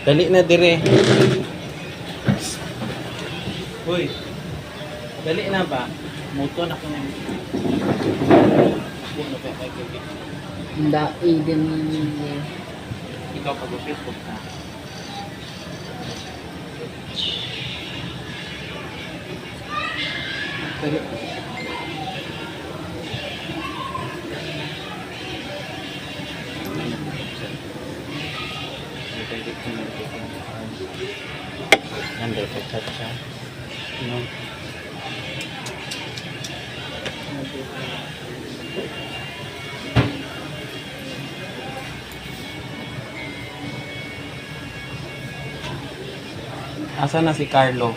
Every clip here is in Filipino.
Dali na dire. Uy. Dali na ba? Muton ako na. Puno pa kay Kiki. Hindi din niya. Ikaw pag-upit ko na. Dali. Nandito ka siya. No. Asa na si Carlo?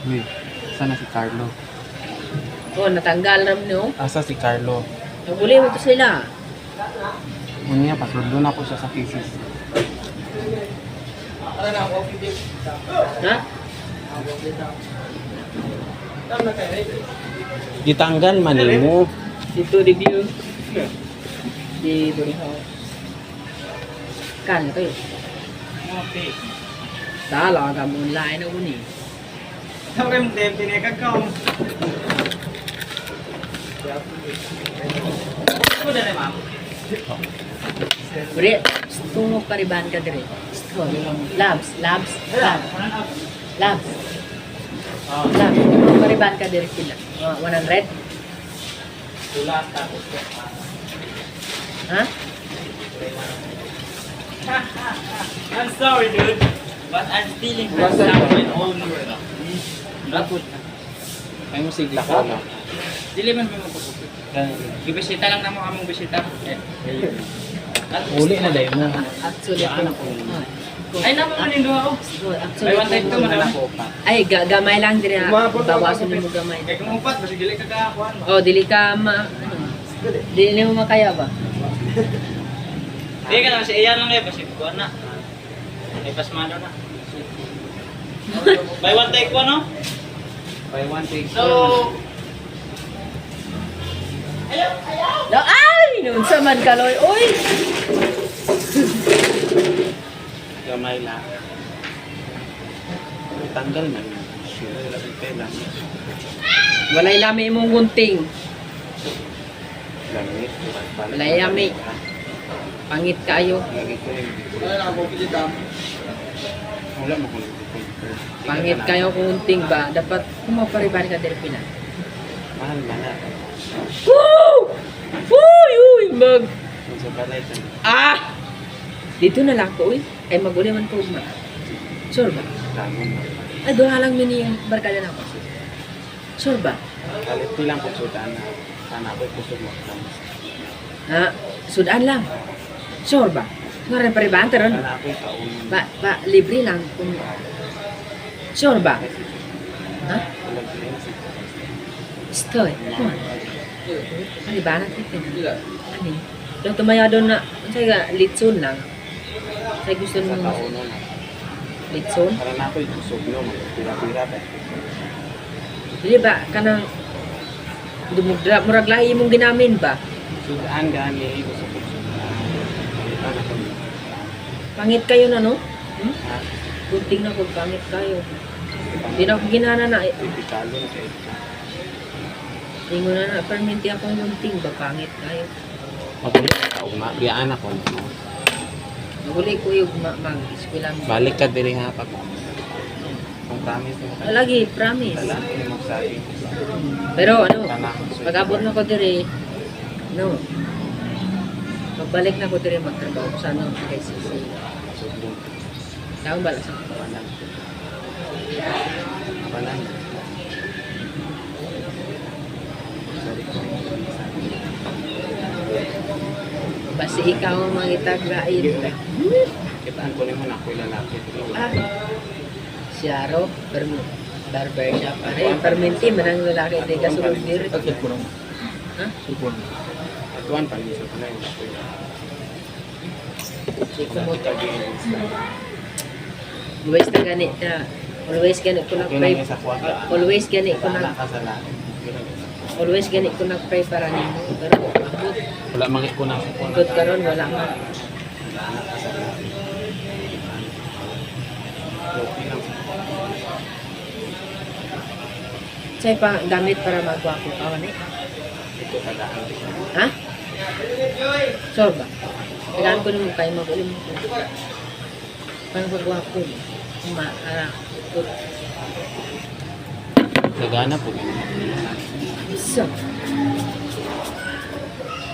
Uy, asa na si Carlo? Oh, natanggal ram no. Asa si Carlo? Naguli mo to sila. Unya, pasudlo na ko siya sa thesis. Ha? Ditanggal man mo. Dito review. Di Burihaw. Kan kayo. Okay. Dala ka mo online na uni. Tawag mo din pinakakaw. Ano na ma'am? Buri, tungok pariban ka dire. Labs. Labs. Labs. Tungok pariban ka dire sila. 100? Tulas tapos. Ha? I'm sorry, dude, but I'm stealing from someone over. Lapot. Ay mo sigla ko na. Dili man mo pupupit. Gibisita lang namo among bisita. Uli na dahil mo. Actually, ako. Ay namo man indo ako. Actually, May one time to man ako. ay, gamay lang dire. Bawasan mo gamay. Kay kung upat basi dili ka kaakuan mo. Oh, dili ka dili mo makaya ba? Di ka na si iyan lang eh basi kuan na. Ay pasmado na. By one take one no? By one take. So No, ay! Noon sa man kaloy. Uy! Gamay lang. Tanggal man. Sure, labi pela. Walay lami imong gunting. Lamit. Walay lami. Pangit kayo. Lagi ko yung wala mo kung Pangit kayo kung gunting ba. Dapat kumapariban ka dire pina. mahal man na. Woo! Uy! Uy! Mag... Kung sa balay ka. Ah! Dito na lang ko, uy. Ay, maguli man po, ma. Sure ba? Tamo mo. Ay, doon lang mini yung barkada na ako. Sure ba? Kalit ko lang kung sudan na. Sana ako'y kusog mo. Ha? Sudan lang. Sure ba? Nga rin pariban, taron. Sana ako'y kaunin. Ba, libre lang. Kung... Sure ba? Ha? Walang pinensi. Stoy. Pariban natin. Ano? Yung tumaya doon na, say litson lang. Say gusto Sa mo kauno na. litson? Para na ako'y kusog no. Pira-pira ba? Dili ba, kanang dumugdra, murag lahi mong ginamin ba? Sudan gani. Gusto ko sudan. Ano ko yun? Pangit kayo na, no? Hmm? Ha? Gunting na kung pangit kayo. Hindi na ako ginana na. Tipikalo na sa ito. Ingo na na, perminti akong gunting ba, pangit kayo. Magulit ka uma. Biyaan ako. Naguli ko yung mag-eskwela mo. Balik ka diri ha pag kung promise mo ka. Lagi, promise. Talaan ko yung magsabi. Pero ano, Sana ako sa pag-abot na ko diri, no, magbalik na ko diri magtrabaho sa ano, kay Sisi. Sublong. Taon bala sa Kapanan. Kapanan. Balik ko yung magsabi. basi ikaw ang mangitaglain. Kitaan ko naman ako'y lalaki. Ah, siyaro, barber shop. Ay, perminti, manang lalaki, di ka sulog diri. Agad ko lang. Ha? Sulpon. Atuan pa niyo sa panay. Ako'y Di ko mo tagin. always na gani na always gani ko Okay lang nag-pray yung sa kwarta. always gani ko Wala nag ka sa lahat. always gani ko nag-pray para nimo pero abot Wala mangi ko na sa kwarta. good karon wala man Wala ka sa lahat. Okay lang. Sa'yo pa gamit para magwapo ka, wala Ito tagaan din. ha? Sure ba? Kailangan ko naman kayo mag-ulim mo ko. Para magwapo. Sagana po. So,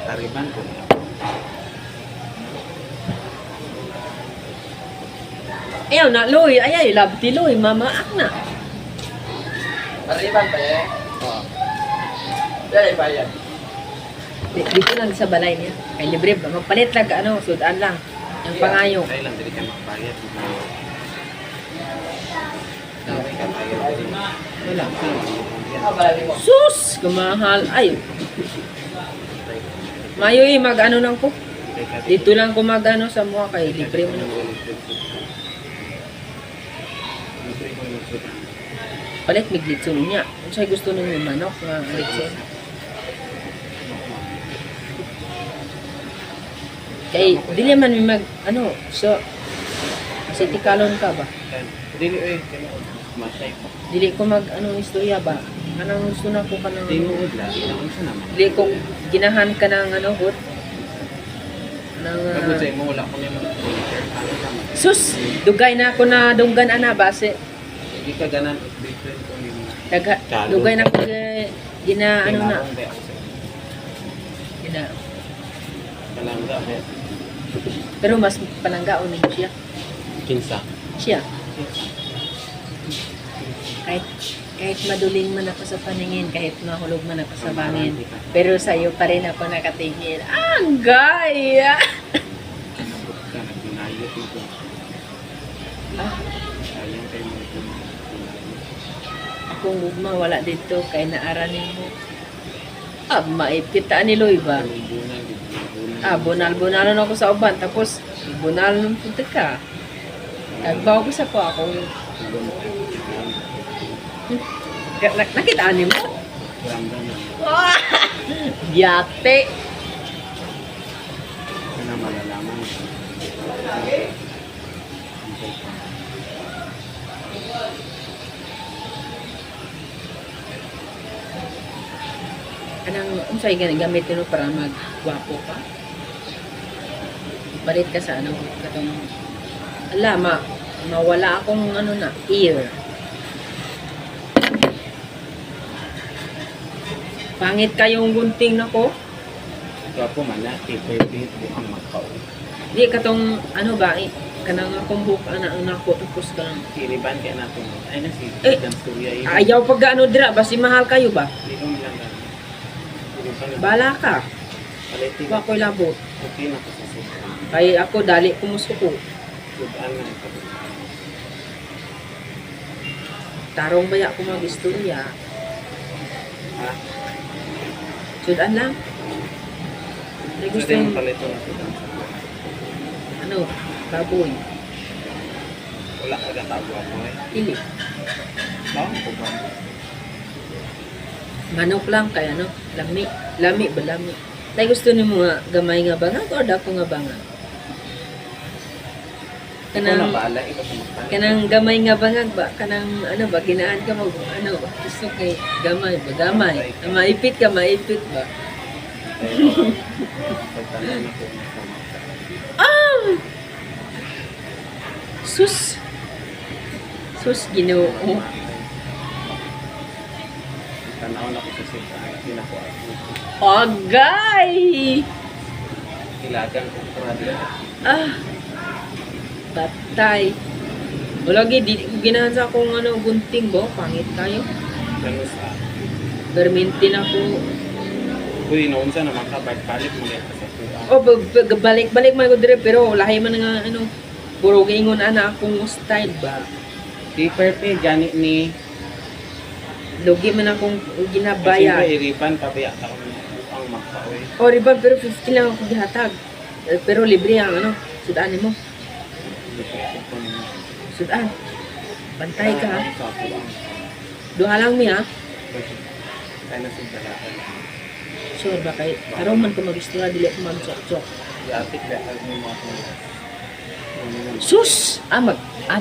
Tariban po. ayaw na, Loy. Ayaw, labti, Loy. Mamaak na. Arriban pa yan. Oo. Dahil ba yan? Dito lang sa balay niya. Kay libre ba? Magpalit lang, ano, sudan lang. Yung pangayo. Tayo lang, dili ka magbayad. Dami ka tayo. Wala. Balik mo. Sus! Kumahal. Ay. Mayo mag-ano lang ko. Dito lang ko mag-ano sa mga kay libre mo na. Palit miglitson niya. Kung sa'yo gusto nung yung manok nga litson. Kay, dili man may mag, ano, so, sitikalon ka ba? Dili eh. Masay po. Dili ko mag, ano, istorya ba? Anong gusto na ko ka ng, Tinuod lang. Ang isa naman. dili ko ginahan ka ng, ano, hot? Ng, Pagod sa'yo mo, wala ko na yung mag-filter. Ano naman? sus! Dugay na ako na dunggan, ana, base. Hindi ka ganan. Different ko yung Dugay na ako, gina, ano na, Tinarong ba ako sa'yo? gina, Kalangga ba? pero mas palanggaon din siya. Kinsa? Siya. Kahit maduling man ako sa paningin, kahit mahulog man ako sa bangin, pero sa iyo pa rin ako nakatingin. Ang gaya! Kanabot ka, nagdinayot mo ko. Sayang kayo mo ito. Akong gugma wala dito, kay naaranin mo. Maipit ni Loy ba? Bunal-bunalon ako sa uban, tapos bunal ng punta ka. Nagbaw ko sa ko ako. Nakita mo? Ramdam na. Yate! Ano malalaman? Anong unsay gamitin mo para magwapo ka? Balit ka sa ano, katong mawala akong ano na, ear. Pangit kayong gunting na ko. Gwapo man na, i-perfect po ang Macau. Di katong ano ba, kanang akong book ang nako tapos kanang Iriban kaya natin. Ay na si Eh, Dan Surya. ayaw pag ano dira, basi mahal kayo ba? Hindi ko nilang gano'n. Iriban na. Bala ka. Palitin. Wa ko'y labot. Okay na ko sa suko. Kay ako dali kumusuko. Sudan na. Tarong baya ko mag-istorya. Ha? Sudan lang. Ay gusto Gusto yung yung, palito na sudan. ano, baboy. Wala ka gatago ako eh. Pili. Bawang ko ba? Manok lang kaya ano, lami. Lami ba lami? Tay gusto ni mo nga gamay nga bangag or dako nga bangag? Ikaw na Kanang baala. Ikaw sa magpala. kanang gamay nga bangag ba? Kanang ano ba ginaan ka mag ano ba? Gusto kay gamay ba? Gamay. Maipit ka, maipit ba? Pagtanong ako na sa Sus. Sus Ginoo. Tanaw na ko sa sita. Pinako ako. Agay. Ilagan ko radio. Batay. Lagi di ko ginahan sa akong ano gunting ba? Pangit kayo. Ganun sa Permintin ako. Uy, naunsa naman ka. Balik mo na sa tuwa. Oh, balik man ko dire pero lahi man nga ano puro gingon ana akong style ba. Di perfect. Gani ni. Lugi man akong Siyempre, ginabaya. iripan. Pabaya ka kung ang magpa-uwi. Oh, riba pero 50 lang ako gihatag. Pero libre ang ano, sudan mo. Sudan. Bantay ka ha. Sa tuwa. Duha lang mi ha. Kaya na sa dalakan. Sure ba kay araw man ko mag-istorya dili ko mag-chok. Yatik dahil mo mga Sus!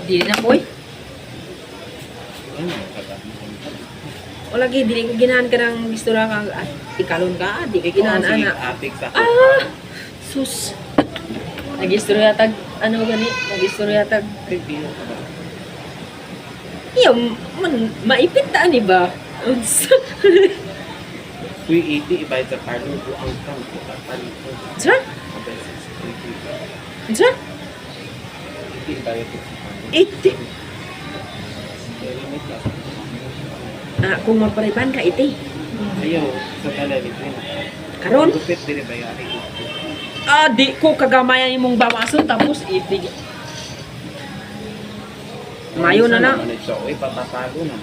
Dili na ko eh. O lagi, dili ko ginahan ka ng istorya ka, at ikalon ka, di ka ginahan, ana. Atik sa Sus. Nag-istorya tag, ano gani? Nag-istorya tag, review. iya, maipit ta, ni ba? Unsa? 380 ibayad sa Carlo, buang kang palito. Unsa? Unsa? 380 ibayad sa 80. Ah, kung magpariban ka, iti. Ayaw, sa tala, libre na. Karon? Gupit, din bayari. Ah, di ko kagamayan imong bawason, tapos iti. Mayo na na. Uy, papapalo na.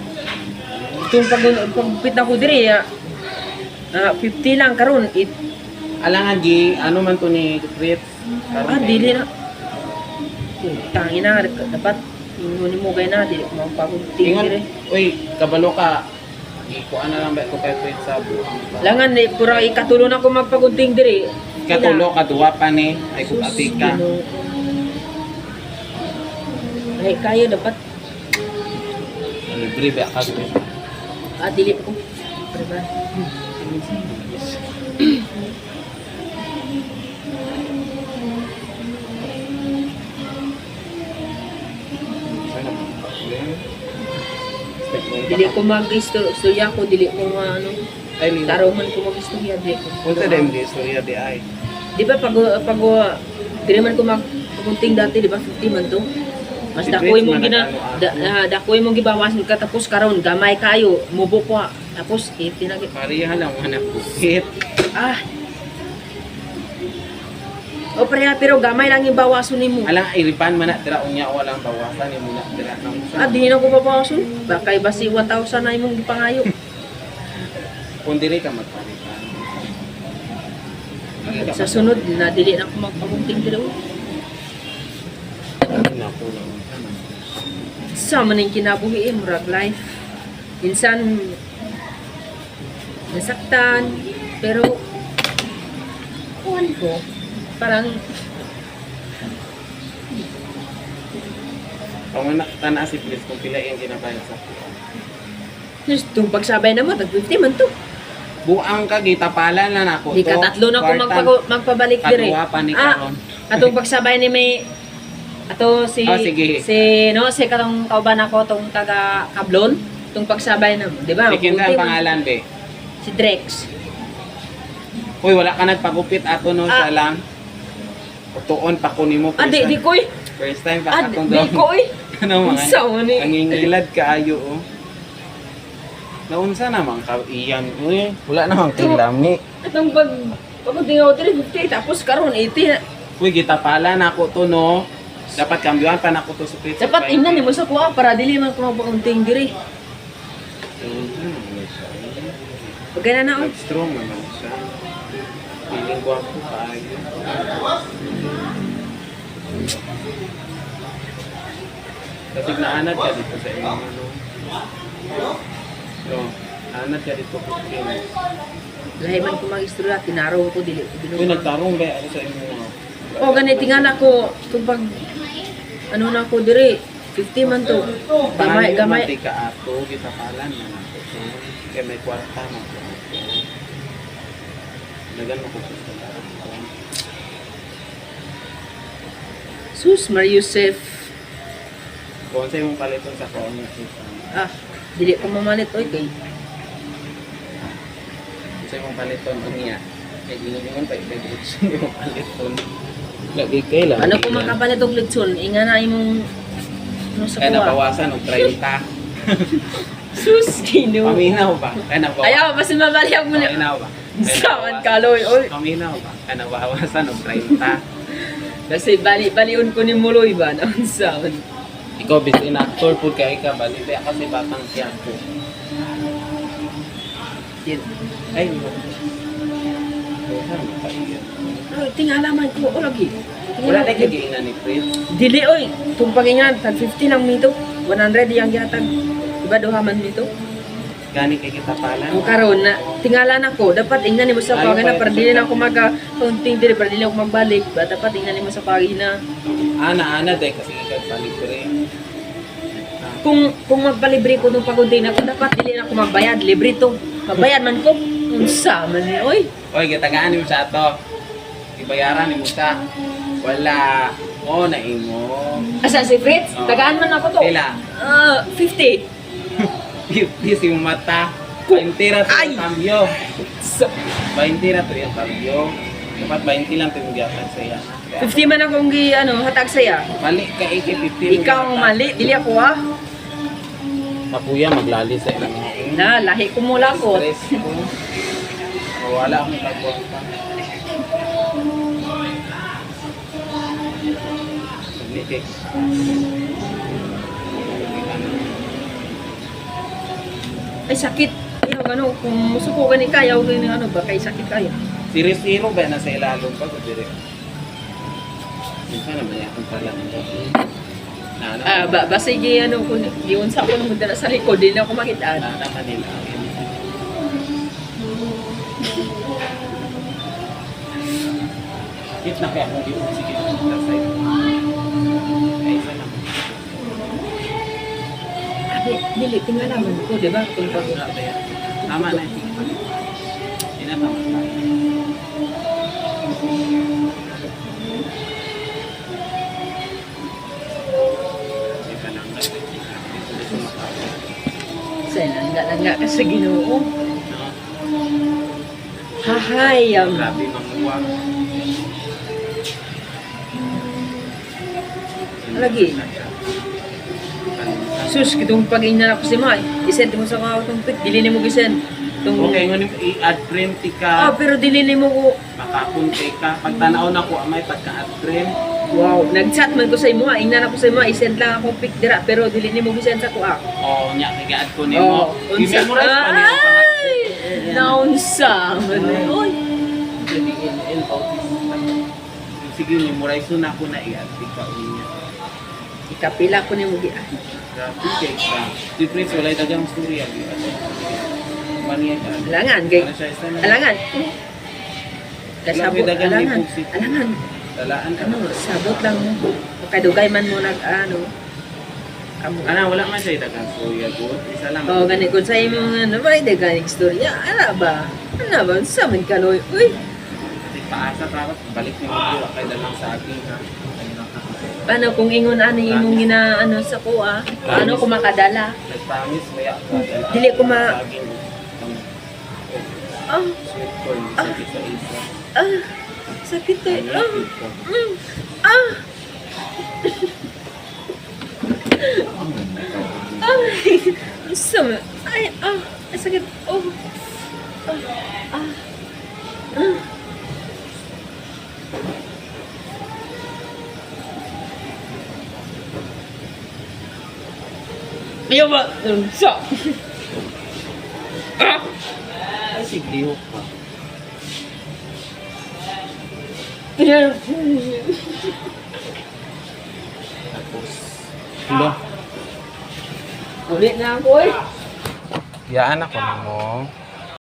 Itong pagpit na ko diri, 50 lang karon. Alangan, Gi, ano man to ni Fritz? Dili na. Tangin na, dapat ingon mo kay na, dili ko mapagpunting Ingon, diri. uy, kabalo ka. Ikuan na lang ba ko kay Fritz sa buong. Langan, pura ikatulo na ko magpagunting diri. Katulo, kaduwa pa ni. Ay, kung atik ka. Ay, kayo dapat. Libre ba ka? Dili ko. Diba? Dili ko mag-istorya ko, dili ko ano. Ay, libre. Taruman ko mag-istorya, dili ko. Punta din di istorya di ay. Di ba pag dili man ko magpunting dati, di ba 50 man to? Mas Si dakoy Fritz mong man gina nag-ano dakoy mong gibawasan ka tapos karon gamay kayo, mubo po. Tapos itinagi. Pariya lang mga napukit. Ah. O pareha pero gamay lang yung bawason nimo. Alang, iripan man na tira unya o walang bawasan ni muna tira ng usa. Di na ko bawason. Bakay basi 1,000 na imong gipangayo. Kung dili ka magpalitan. Sa sunod na dili na ko magpagunting diri. Napulang. Sa maning kinabuhi murag life. Minsan nasaktan pero kuwan ko parang Kung tana si Fritz kung pila yung ginabayad sa just itong pagsabay naman, tag-50 man to. buang ka, gitapalan na nako. Di ka tatlo na ko magpabalik dire. Kaduwa pa ni karon. Atong pagsabay ni may ato si Oh, sige. si katong kauban ako tong taga Kablon, tong pagsabay na, di ba? Sikin ka Buti ang man. pangalan, be. Si Drex. Uy, wala ka nagpagupit ato no sa lang. Tuon pa ko nimo Di koy. First time pa akong Di koy. Ano mga Unsa man ni? angingilad kaayo oh. Naunsa naman ka iyan. Uy, wala namang kilam ni. Atong pagtingaw dire 50 tapos karon 80 na. Uy, gitapala na ako to no. Dapat kambyuhan pa na ako to sa Fritz. Dapat imnan nimo sa kuha para dili man ko mapakunting dire. Pagana na oh. Strong naman siya. Feeling ko ako kaayo. Kasi naanad ka dito sa inyong ano. So, anad ka dito po. Lahi man ko mag-istorya, tinaraw ko dili ko Uy, binuha. nagtarong ba ako sa inyong mga. O ganit tingala ko kung pag ano na ko dire 50 man to. Gamay gamay. Mati ka ato, gitapalan na nato. Kaya may kwarta na ako. Nagan mo ko sa Sus Mar Yusef. kung sa imong paliton sa kaon niya. Dili ko mamalit oy kay. Kung sa imong paliton niya. Kaya giningon pa i-prediction yung paliton. Lagi kay lang. Ano ko makapalit og litson? Inga na imong ano sa Kaya kuha. nabawasan og 30. Sus Ginoo. Paminaw ba? Kaya nabawasan. Ayaw basta mabalik mo na. Paminaw ba? Saman kaloy oy. Paminaw ba? Kaya nabawasan og 30. Kasi bali-baliun ko ni Muloy ba na unsaon. Ikaw bis actor po kay ka bali kaya kasi batang tiyapo. Ay, no. Ay, tingala man ko o lagi. Wala na kay ina ni Fritz. Dili oy, tumpagingan tag 50 lang mito. 100 yang gihatag. Iba duha man mito. Gani kay kita pala. Ang karon na tingala na ko, dapat ingnan nimo sa Ayaw pagina pa- para dili na ako kaunting dili para dili ako magbalik. Ba dapat ingnan nimo sa pagina. Ana dahil kasi ikaw balik ko rin. kung magpalibre ko nung pagod din ako, dapat dili na ako magbayad. Libre to. Magbayad man ko. Unsa man ni, oy. Oy, gitagaan mo sa ato. Ibayaran ni mo sa. Wala. O, na imo. Asa si Fritz? Oo. Tagaan man ako to. Pila? 50. Di si mata. 20 ra to Ay! yung cambio. So, 20 ra to yung cambio. Dapat 20 lang to yung giyatan sa iya. 50 man akong hatag saya. Mali ka 80-50. Ikaw ang mali, dili ako ah. Mapuya, maglali sa ilang mga Na, lahi ko mula ko. stress ko. Wala akong kagawang pa. Naglikik. Ay sakit. Ayaw ano, kung musuko ka ni kaya, huwag ganyan ano ba, kay sakit kaya. Si Rizero ba nasa ilalong pa? Kundi minsan naman yakong pala. Basta ano, kung yun sa ako nung dala sa likod, din ako makitaan. Nana Manila. Hit na kaya kung yun. Sige, side. Ay, isa na. Dili, tingalaman ko, di ba? Kung pag Tama na. Tinatama tayo. Hindi ka lang sa langga ka sa Ginoo. Hahay, grabe manguwa. lagi. Sus, kitong pag-inan ako si Mai. Isend mo sa mga itong pic, dili mo gisend. Okay, ngunit i-add print ka. Pero dili mo ko. Makapunti ka. Pag tanaw na ko, amay pagka-add print. Wow, nag-chat man ko sa imo, ingnan ako sa imo, isend lang ako pic dira, pero dili nimo gisend sa ko ah. Oo, nya, kaya-add ko nimo. unsa? I-memorize pa niya. Ay, naunsa. Oy, Sige, memorize na ako na i-add. Ikaw niya. ikapila ko nimo gi. Grabe, kaya ka. Si Prince, walay dagang story. Maniya ka. Alangan kay Ano siya, isa na. alangan. Kasabot dagang alangan. hipoksit. Alangan. Talaan ka. Ano, sabot lang mo. Kadugay man mo nag ano. Ano, wala man siya dagang story. Good. Isa lang. Oh, gani ko sa imo nga ano ba de ganing istorya. Ana ba? Ana ba sa man kaloy? Uy, Paasa dapat balik ni mo kay dalang sa akin ha. paano kung ingon ani imong ginaano sa ko ah? Paano ko makadala? Nag-promise maya ka. Dili ko ma- Sa akin, Ah, sweet corn sa isa. ah. Sakit eh. Ah. Mm. Ah. Ay, sama. Ay, ah. Ay, sakit. Oh. Ah. Ah. Ah. Ayaw ba? Sa. Ah. Ay, siglihok pa. Ayaw. Tapos, Lo, Ulit na ako eh. yaan ako mo.